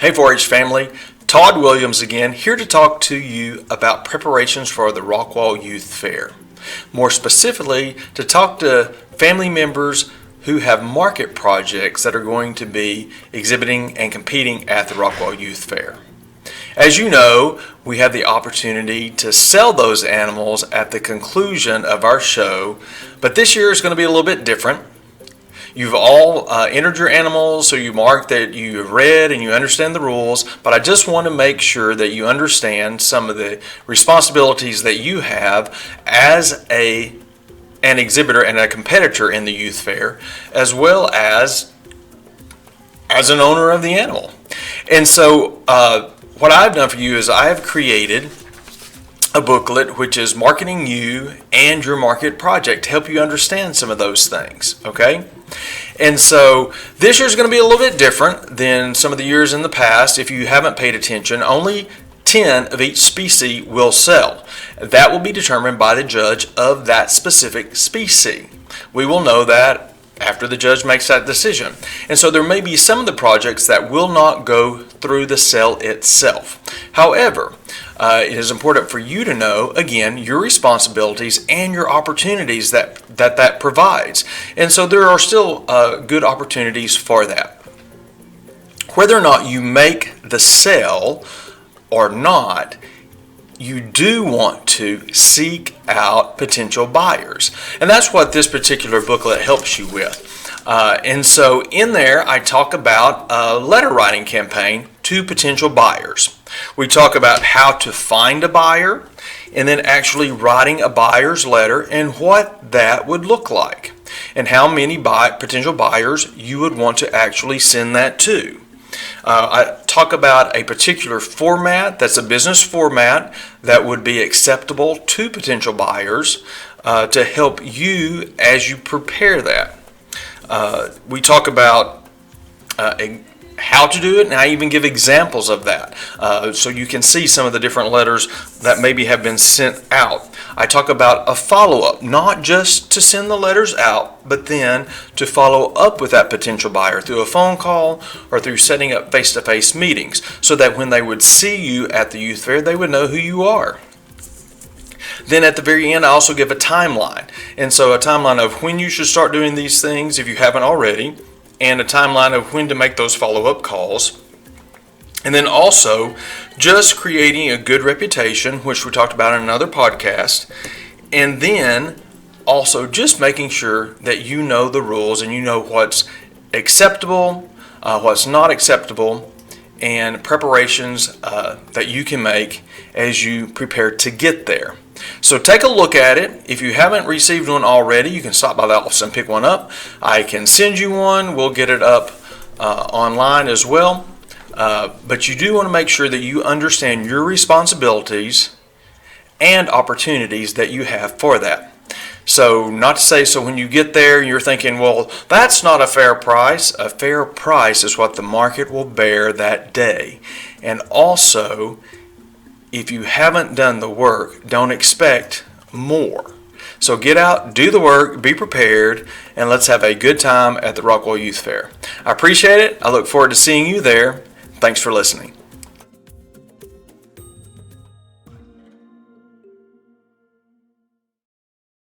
Hey 4-H family, Todd Williams again, here to talk to you about preparations for the Rockwall Youth Fair. More specifically, to talk to family members who have market projects that are going to be exhibiting and competing at the Rockwall Youth Fair. As you know, we have the opportunity to sell those animals at the conclusion of our show, but this year is going to be a little bit different. You've all entered your animals, so you mark that you have read and you understand the rules, but I just want to make sure that you understand some of the responsibilities that you have as an exhibitor and a competitor in the youth fair, as well as an owner of the animal. And so what I've done for you is I have created a booklet which is marketing you and your market project to help you understand some of those things, okay? And so this year is going to be a little bit different than some of the years in the past. If you haven't paid attention, only 10 of each species will sell. That will be determined by the judge of that specific species. We will know that after the judge makes that decision. And so there may be some of the projects that will not go through the sale itself. However, it is important for you to know, again, your responsibilities and your opportunities that provides. And so there are still good opportunities for that. Whether or not you make the sale or not, you do want to seek out potential buyers. And that's what this particular booklet helps you with. And so in there, I talk about a letter writing campaign to potential buyers. We talk about how to find a buyer and then actually writing a buyer's letter and what that would look like and how many potential buyers you would want to actually send that to. I talk about a particular format that's a business format that would be acceptable to potential buyers to help you as you prepare that. We talk about how to do it, and I even give examples of that so you can see some of the different letters that maybe have been sent out. I talk about a follow-up, not just to send the letters out, but then to follow up with that potential buyer through a phone call or through setting up face-to-face meetings so that when they would see you at the youth fair, they would know who you are. Then at the very end, I also give a timeline. And so a timeline of when you should start doing these things if you haven't already, and a timeline of when to make those follow-up calls. And then also just creating a good reputation, which we talked about in another podcast. And then also just making sure that you know the rules and you know what's acceptable, what's not acceptable, and preparations that you can make as you prepare to get there. So take a look at it. If you haven't received one already, you can stop by the office and pick one up. I can send you one. We'll get it up online as well. But you do want to make sure that you understand your responsibilities and opportunities that you have for that. So not to say so when you get there you're thinking, well, that's not a fair price. A fair price is what the market will bear that day. And also, if you haven't done the work, don't expect more. So get out, do the work, be prepared, and let's have a good time at the Rockwall Youth Fair. I appreciate it. I look forward to seeing you there. Thanks for listening.